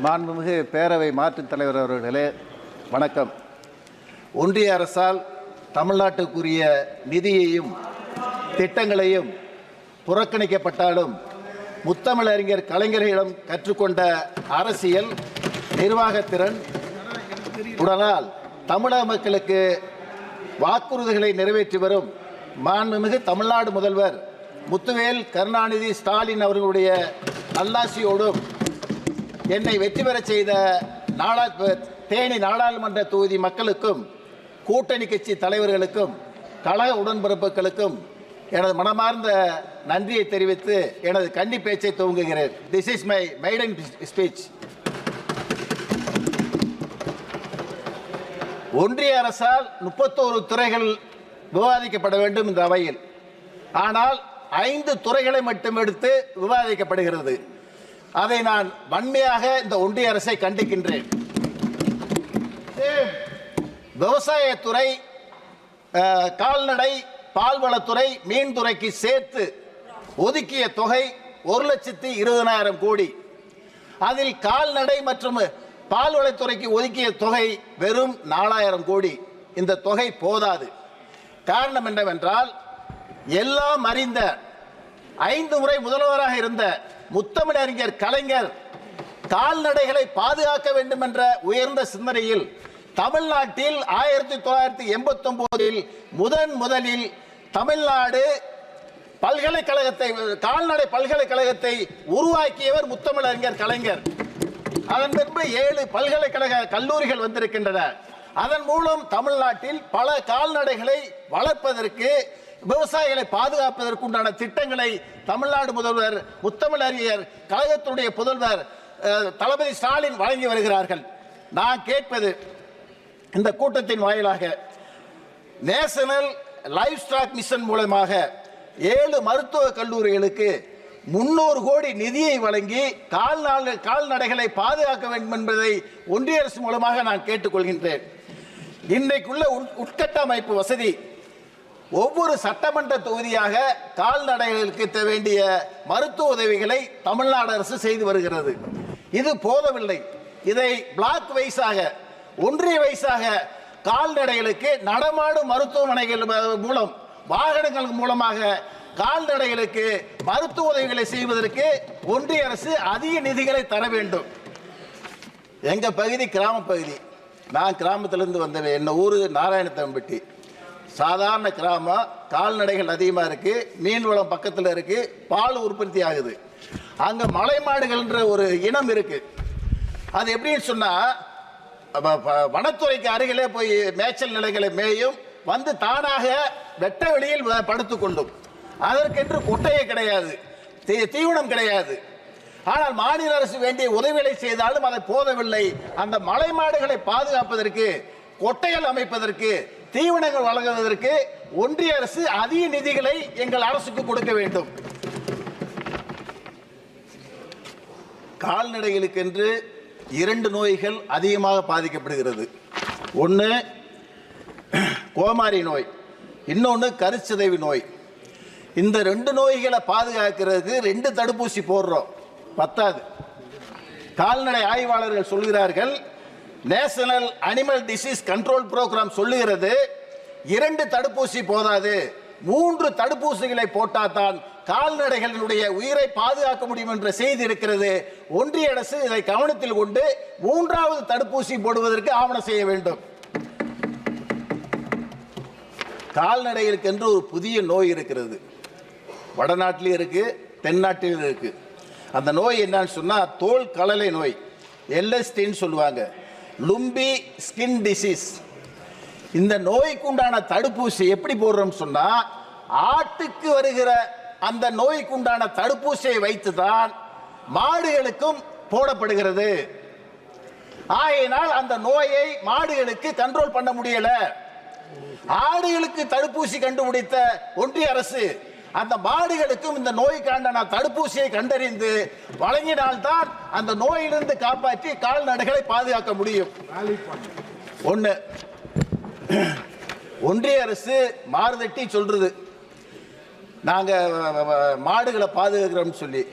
மாண்புமிகு பேரவை மாற்றுத் தலைவர் அவர்களே, வணக்கம். ஒன்றிய அரசால் தமிழ்நாட்டுக்குரிய நிதியையும் திட்டங்களையும் புறக்கணிக்கப்பட்டாலும் முத்தமிழறிஞர் கலைஞரிடம் கற்றுக்கொண்ட அரசியல் நிர்வாகத்திறன் உடனால் தமிழக மக்களுக்கு வாக்குறுதிகளை நிறைவேற்றி வரும் மாண்புமிகு தமிழ்நாடு முதல்வர் முத்துவேல் கருணாநிதி ஸ்டாலின் அவர்களுடைய நல்லாசியோடும் என்னை வெற்றி பெறச் செய்த தேனி நாடாளுமன்ற தொகுதி மக்களுக்கும் கூட்டணி கட்சி தலைவர்களுக்கும் கழக உடன்பிறப்புகளுக்கும் எனது மனமார்ந்த நன்றியை தெரிவித்து எனது கன்னி பேச்சை துவங்குகிறேன். This is my maiden speech. ஒன்றிய அரசால் 31 துறைகள் விவாதிக்கப்பட வேண்டும் இந்த அவையில். ஆனால் 5 துறைகளை மட்டும் எடுத்து விவாதிக்கப்படுகிறது. அதை நான் வன்மையாக இந்த ஒன்றிய அரசை கண்டிக்கின்றேன். விவசாயத்துறை, கால்நடை, பால்வளத்துறை, மீன்துறைக்கு சேர்த்து ஒதுக்கிய தொகை 1,20,000 கோடி. அதில் கால்நடை மற்றும் பால்வளத்துறைக்கு ஒதுக்கிய தொகை வெறும் 4,000 கோடி. இந்த தொகை போதாது. காரணம் என்னவென்றால், எல்லாம் அறிந்த 5 முறை முதல்வராக இருந்த முத்தமிழறிஞர் கலைஞர் கால்நடைகளை பாதுகாக்க வேண்டும் என்ற உயர்ந்த சிந்தனையில் தமிழ்நாட்டில் 1989 முதலில் தமிழ்நாடு பல்கலைக்கழகத்தை, கால்நடை பல்கலைக்கழகத்தை உருவாக்கியவர் முத்தமிழறிஞர் கலைஞர். அதன் பின்பு 7 பல்கலைக்கழக கல்லூரிகள் வந்திருக்கின்றன. அதன் மூலம் தமிழ்நாட்டில் பல கால்நடைகளை வளர்ப்பதற்கு, விவசாயிகளை பாதுகாப்பதற்கு உண்டான திட்டங்களை தமிழ்நாடு முதல்வர் முத்தமிழறிஞர் கழகத்துடைய புதல்வர் தளபதி ஸ்டாலின் வழங்கி வருகிறார்கள். நான் கேட்பது, இந்த கூட்டத்தின் வாயிலாக நேஷனல் லைவ் ஸ்டாக் மிஷன் மூலமாக 7 மருத்துவக் கல்லூரிகளுக்கு 300 கோடி நிதியை வழங்கி கால்நடைகளை பாதுகாக்க வேண்டும் என்பதை ஒன்றிய அரசு மூலமாக நான் கேட்டுக்கொள்கின்றேன். இன்றைக்குள்ள உட்கட்டமைப்பு வசதி, ஒவ்வொரு சட்டமன்ற தொகுதியாக கால்நடைகளுக்கு வேண்டிய மருத்துவ உதவிகளை தமிழ்நாடு அரசு செய்து வருகிறது. இது போதவில்லை. இதை பிளாக் வைஸாக, ஒன்றிய வைஸாக கால்நடைகளுக்கு நடமாடும் மருத்துவமனைகள் மூலம், வாகனங்கள் மூலமாக கால்நடைகளுக்கு மருத்துவ உதவிகளை செய்வதற்கு ஒன்றிய அரசு அதிக நிதிகளை தர வேண்டும். எங்க பகுதி கிராம பகுதி. நான் கிராமத்திலிருந்து வந்தவன். என்ன ஊர் நாராயணத்தம்பட்டி. சாதாரண கிராமம். கால்நடைகள் அதிகமாக இருக்கு. மீன் வளம் பக்கத்தில் இருக்கு. பால் உற்பத்தி ஆகுது. அங்க மலை மாடுகள்ன்ற ஒரு இனம் இருக்கு. அது எப்படின்னு சொன்னா, வனத்துறைக்கு அருகிலே போய் மேய்ச்சல் நிலைகளை மேயும், வந்து தானாக வெட்ட வெளியில் படுத்துக்கொள்ளும். அதற்கென்று கொட்டையே கிடையாது, தீவனம் கிடையாது. ஆனால் மாநில அரசு வேண்டிய உதவிகளை செய்தாலும் அதை போதவில்லை. அந்த மலை மாடுகளை பாதுகாப்பதற்கு, கொட்டைகள் அமைப்பதற்கு, தீவனங்கள் வழங்குவதற்கு ஒன்றிய அரசு அதிக நிதிகளை எங்கள் அரசுக்கு கொடுக்க வேண்டும். கால்நடைகளுக்கென்று 2 நோய்கள் அதிகமாக பாதிக்கப்படுகிறது. ஒன்று கோமாரி நோய், இன்னொன்று கருச்சிதைவு நோய். இந்த 2 நோய்களை பாதுகாக்கிறதுக்கு 2 தடுப்பூசி போடுறோம், பத்தாது. கால்நடை ஆய்வாளர்கள் சொல்கிறார்கள், national animal disease control program சொல்லுகிறது 2 தடுப்பூசி போதாது, 3 தடுப்பூசிகளை போட்டால்தான் கால்நடைகளுடைய உயிரை பாதுகாக்க முடியும் என்ற செய்தி இருக்கிறது. ஒன்றிய அரசு இதை கவனத்தில் கொண்டு 3வது தடுப்பூசி போடுவதற்கு ஆவணம் செய்ய வேண்டும். கால்நடைகளுக்கு என்று ஒரு புதிய நோய் இருக்கிறது. வடநாட்டிலும் இருக்கு, தென்னாட்டிலும் இருக்கு. அந்த நோய் என்னன்னு சொன்னா தோல் கலலை நோய், எல்எஸ்டின்னு சொல்லுவாங்க, லும்பி ஸ்கின் டிசீஸ். இந்த நோய்க்கு உண்டான தடுப்பூசி எப்படி போடுறோம் சொன்னா, ஆட்டுக்கு வருகிற அந்த நோய்க்கு உண்டான தடுப்பூசியை வைத்துதான் மாடுகளுக்கும் போடப்படுகிறது. ஆகையினால் அந்த நோயை மாடுகளுக்கு கண்ட்ரோல் பண்ண முடியல. ஆடுகளுக்கு தடுப்பூசி கண்டுபிடித்த ஒன்றிய அரசு அந்த மாடுகளுக்கும் இந்த நோய்க்கான தடுப்பூசியை கண்டறிந்து வழங்கினால்தான் அந்த நோயிலிருந்து காப்பாற்றி கால்நடைகளை பாதுகாக்க முடியும். ஒன்று, ஒன்றிய அரசு மாறுதட்டி சொல்றது, நாங்கள் மாடுகளை பாதுகாக்கிறோம்னு சொல்லி.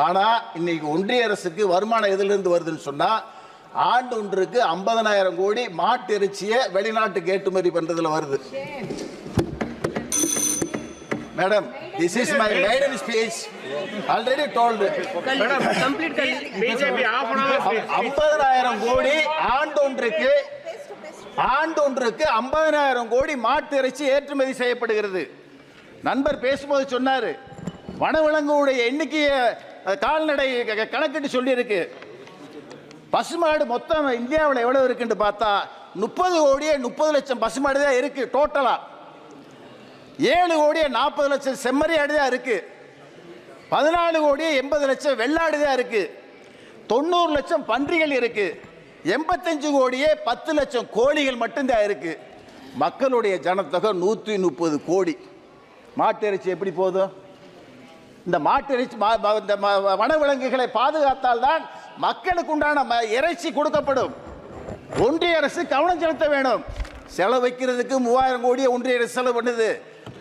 ஆனால் இன்னைக்கு ஒன்றிய அரசுக்கு வருமானம் எதிலிருந்து வருதுன்னு சொன்னால், ஆண்டு ஒன்றுக்கு 50,000 கோடி மாட்டு இறைச்சியை வெளிநாட்டுக்கு ஏற்றுமதி பண்ணுறதுல வருது. Madam, this is my maiden speech. Already told. Madam, complete BJP half an hour. 50,000 கோடி ஆண்டொன்றுக்கு 50,000 கோடி மாட்டு இறைச்சி ஏற்றுமதி செய்யப்படுகிறது. நண்பர் பேசும்போது சொன்னார், வனவிலங்குடைய எண்ணிக்கையை கால்நடை கணக்கிட்டு சொல்லியிருக்கு. பசுமாடு மொத்தம் இந்தியாவில் எவ்வளவு இருக்குன்னு பார்த்தா 30 கோடியே 30 லட்சம் பசுமாடு தான் இருக்கு டோட்டலா. 7 கோடியே 40 லட்சம் செம்மறியாடு தான் இருக்கு. 14 கோடியே 80 லட்சம் வெள்ளாடு தான் இருக்கு. 90 லட்சம் பன்றிகள் இருக்கு. 85 கோடியே 10 லட்சம் கோழிகள் மட்டும்தான் இருக்கு. மக்களுடைய ஜனத்தொகை 130 கோடி. மாட்டு இறைச்சி எப்படி போதும்? இந்த மாட்டு இறைச்சி வனவிலங்குகளை பாதுகாத்தால் தான் மக்களுக்கு உண்டான இறைச்சி கொடுக்கப்படும். ஒன்றிய அரசு கவனம் செலுத்த வேண்டும். செலவு வைக்கிறதுக்கு 3000 கோடியை ஒன்றிய அரசு செலவு பண்ணுது.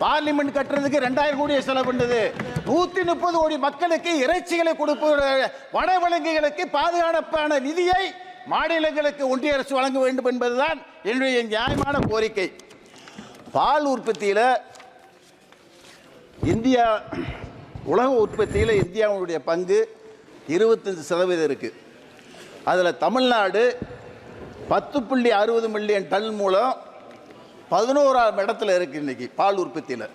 பார்லிமெண்ட் கட்டுறதுக்கு 2000 கோடியை செலவு பண்ணுது. 130 கோடி மக்களுக்கு இறைச்சிகளை கொடுப்ப வனவிலங்குகளுக்கு பாதுகாப்பான நிதியை மாநிலங்களுக்கு ஒன்றிய அரசு வழங்க வேண்டும் என்பதுதான் என்னுடைய நியாயமான கோரிக்கை. பால் உற்பத்தியில் இந்தியா, உலக உற்பத்தியில் இந்தியாவுடைய பங்கு 25% இருக்குது. அதில் தமிழ்நாடு 10.60 மில்லியன் டன் மூலம் 11ஆம் இடத்துல இருக்குது இன்றைக்கி பால் உற்பத்தியில்.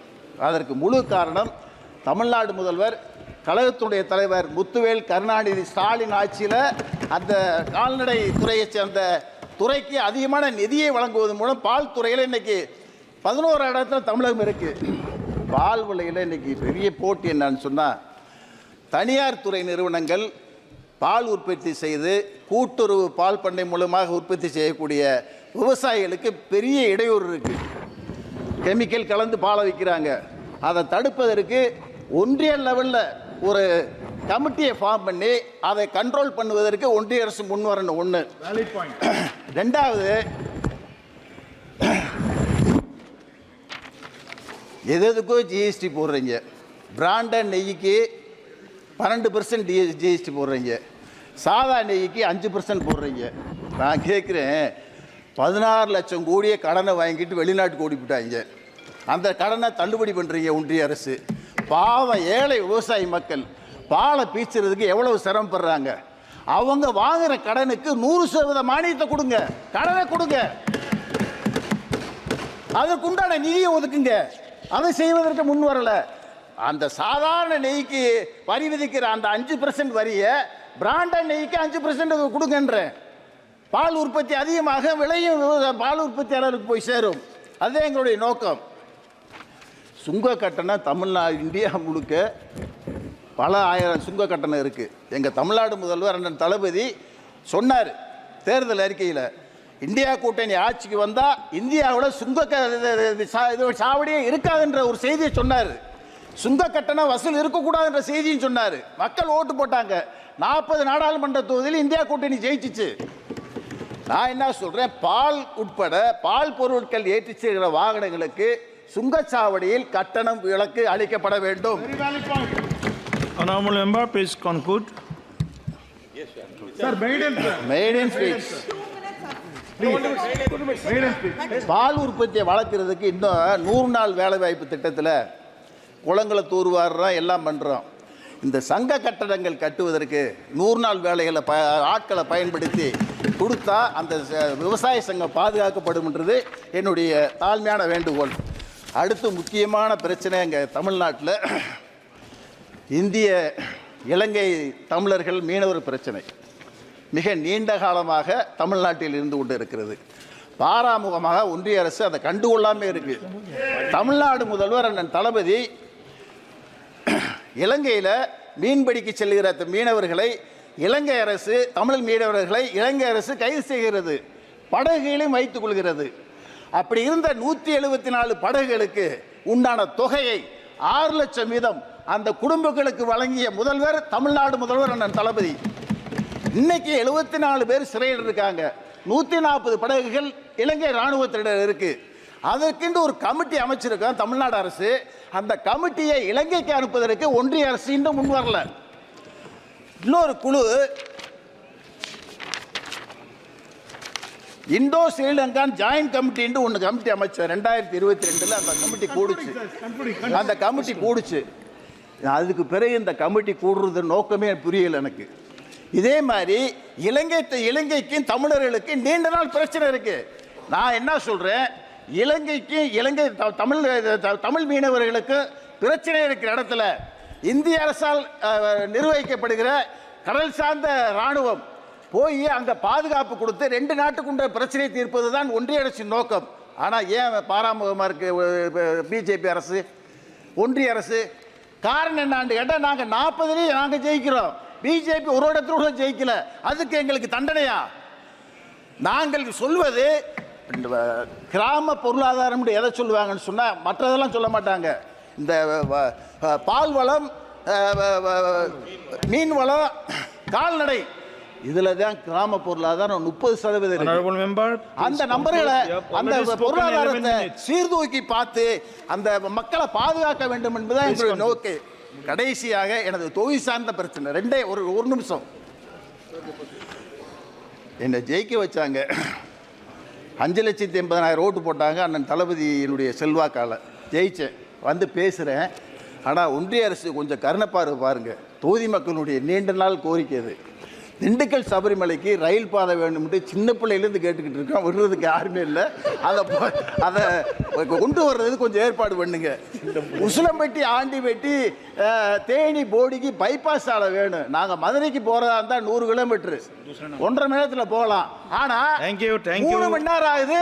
அதற்கு முழு காரணம் தமிழ்நாடு முதல்வர், கழகத்துடைய தலைவர் முத்துவேல் கருணாநிதி ஸ்டாலின் ஆட்சியில் அந்த கால்நடை துறையை சேர்ந்த துறைக்கு அதிகமான நிதியை வழங்குவதன் மூலம் பால் துறையில் இன்றைக்கி 11ஆம் இடத்துல தமிழகம் இருக்குது. பால் விலையில் இன்றைக்கி பெரிய போட்டி என்னன்னு சொன்னால், தனியார் துறை நிறுவனங்கள் பால் உற்பத்தி செய்து கூட்டுறவு பால் பண்ணை மூலமாக உற்பத்தி செய்யக்கூடிய விவசாயிகளுக்கு பெரிய இடையூறு இருக்குது. கெமிக்கல் கலந்து பாலை விற்கிறாங்க. அதை தடுப்பதற்கு ஒன்றிய லெவலில் ஒரு கமிட்டியை ஃபார்ம் பண்ணி அதை கண்ட்ரோல் பண்ணுவதற்கு ஒன்றிய அரசு முன் வரணும். ஒன்று. ரெண்டாவது, எதுக்கோ ஜிஎஸ்டி போடுறீங்க. பிராண்டட் நெய்க்கு 12% ஜிஎஸ்டி போடுறீங்க. சாதா நெய்க்கு 5% போடுறீங்க. நான் கேட்குறேன், 16 லட்சம் கோடியை கடனை வாங்கிட்டு வெளிநாட்டுக்கு ஓடிவிட்டாங்க. அந்த கடனை தள்ளுபடி பண்ணுறீங்க ஒன்றிய அரசு. பாவம் ஏழை விவசாயி மக்கள் பாலை பீச்சுறதுக்கு எவ்வளவு சிரமப்படுறாங்க. அவங்க வாங்குற கடனுக்கு 100% மானியத்தை கொடுங்க, கடனை கொடுங்க, அதற்குண்டான நிதியை ஒதுக்குங்க. அதை செய்வதற்கு முன் வரல. அந்த சாதாரண நெய்க்கு வரி விதிக்கிற அந்த 5% வரியை பிராண்டட் நெய்க்கு 5% கொடுங்கன்ற. பால் உற்பத்தி அதிகமாக விளையும் பால் உற்பத்தியாளருக்கு போய் சேரும். அதுதான் எங்களுடைய நோக்கம். சுங்க கட்டணம் தமிழ்நாடு, இந்தியா முழுக்க பல ஆயிரம் சுங்க கட்டணம் இருக்குது. எங்கள் தமிழ்நாடு முதல்வர் அண்ணன் தளபதி சொன்னார் தேர்தல் அறிக்கையில், இந்தியா கூட்டணி ஆட்சிக்கு வந்தால் இந்தியாவில் சுங்க சாவடியே இருக்காதுன்ற ஒரு செய்தியை சொன்னார். சுங்க கட்டணம் வசூல் இருக்கக்கூடாதுன்ற செய்தியும் சொன்னார். மக்கள் ஓட்டு போட்டாங்க. 40 நாடாளுமன்ற தொகுதியில் இந்தியா கூட்டணி ஜெயிச்சிச்சு. நான் என்ன சொல்கிறேன், பால் உட்பட பால் பொருட்கள் ஏற்றி செல்கிற வாகனங்களுக்கு சுங்கச்சாவடியில் கட்டணம் விலக்கு அளிக்கப்பட வேண்டும். Honorable member, please conclude. Yes, sir. Maiden speech. பால் உற்பத்தியை வளர்க்குறதுக்கு இன்னும் 100 நாள் வேலைவாய்ப்பு திட்டத்தில் குளங்களை தூர்வாடுறோம், எல்லாம் பண்ணுறோம். இந்த சங்க கட்டடங்கள் கட்டுவதற்கு 100 நாள் வேலைகளை ஆட்களை பயன்படுத்தி கொடுத்தா அந்த விவசாய சங்கம் பாதுகாக்கப்படும்ன்றது என்னுடைய தாழ்மையான வேண்டுகோள். அடுத்து முக்கியமான பிரச்சனை எங்கள் தமிழ்நாட்டில் இந்திய இலங்கை தமிழர்கள் மீனவர் பிரச்சனை மிக நீண்ட காலமாக தமிழ்நாட்டில் இருந்து கொண்டு இருக்கிறது. பாராமுகமாக ஒன்றிய அரசு அதை கண்டுகொள்ளாமல் இருக்கு. தமிழ்நாடு முதல்வர் அண்ணன் தளபதி இலங்கையில் மீன்பிடிக்க செல்கிற மீனவர்களை இலங்கை அரசு, தமிழ் மீனவர்களை இலங்கை அரசு கைது செய்கிறது, படகுகளையும் வைத்துக் கொள்கிறது. அப்படி இருந்த 174 படகுகளுக்கு உண்டான தொகையை 6 லட்சம் வீதம் அந்த குடும்பங்களுக்கு வழங்கிய முதல்வர் தமிழ்நாடு முதல்வர் அண்ணன் தளபதி. இன்னைக்கு 74 பேர் சிறையில் இருக்காங்க. 140 படகுகள் இலங்கை இராணுவத்தினர் இருக்கு. அதற்கென்று ஒரு கமிட்டி அமைச்சிருக்கோம் தமிழ்நாடு அரசு. அந்த கமிட்டியை இலங்கைக்கு அனுப்புவதற்கு ஒன்றிய அரசு இன்னும் முன் வரல. இன்னொரு குழு இந்தோ ஸ்ரீலங்கான் ஜாயின்ட் கமிட்டி ஒன்று கமிட்டி அமைச்சர் 2022 அந்த கமிட்டி கூடுச்சு. அந்த கமிட்டி கூடுச்சு. அதுக்கு பிறகு இந்த கமிட்டி கூடுறது நோக்கமே புரியல எனக்கு. இதே மாதிரி இலங்கைக்கும் தமிழர்களுக்கு நீண்ட நாள் பிரச்சனை இருக்கு. நான் என்ன சொல்றேன், இலங்கை தமிழ் மீனவர்களுக்கு பிரச்சனை இருக்கிற இடத்துல இந்திய அரசால் நிர்வகிக்கப்படுகிற கடல் சார்ந்த இராணுவம் போய் அங்க பாதுகாப்பு கொடுத்து 2 நாட்டுக்குண்ட பிரச்சனை தீர்ப்பது தான் ஒன்றிய அரசின் நோக்கம். ஆனா ஏன் பாராமுகமா இருக்கு பிஜேபி அரசு, ஒன்றிய அரசு? காரணம் என்னான்னு கேட்டா, நாங்க 40 நாங்க ஜெயிக்கிறோம், பிஜேபி ஒரு இடத்துல ஜெயிக்கல. அதுக்கு எங்களுக்கு தண்டனையா? நாங்கள் சொல்வது கிராம பொருளாதாரம் எதை சொல்லுவாங்கன்னு சொன்னா மற்றதெல்லாம் சொல்ல மாட்டாங்க. இந்த பால் வளம், மீன் வளம், கால்நடை, இதுல தான் கிராம பொருளாதாரம் 30%. அந்த நம்பர்களை, அந்த பொருளாதாரத்தை சீர்தூக்கி பார்த்து அந்த மக்களை பாதுகாக்க வேண்டும் என்பதுதான் எங்களுடைய நோக்கு. கடைசியாக எனது தொகுதி சார்ந்த பிரச்சனை ஒரு நிமிஷம். என்னை ஜெயிக்க வச்சாங்க, 5,80,000 ஓட்டு போட்டாங்க. அண்ணன் தளபதியினுடைய செல்வாக்கால ஜெயிச்சேன். வந்து பேசுகிறேன். ஆனால் ஒன்றிய அரசு கொஞ்சம் கருணப்பார்வை பாருங்க. தொகுதி மக்களுடைய நீண்ட நாள் கோரிக்கை அது. திண்டுக்கல் சபரிமலைக்கு ரயில் பாதை வேணும்னு சின்ன பிள்ளையிலேருந்து கேட்டுக்கிட்டு இருக்கோம். விடுறதுக்கு யாருமே இல்லை. அதை கொண்டு வர்றது கொஞ்சம் ஏற்பாடு பண்ணுங்க. உசிலம்பட்டி, ஆண்டிப்பட்டி, தேனி, போடிக்கு பைபாஸ் சாலை வேணும். நாங்கள் மதுரைக்கு போகிறதா இருந்தால் 100 கிலோமீட்டர் 1.5 மணி நேரத்தில் போகலாம். ஆனால் 3 மணி நேரம் ஆகுது.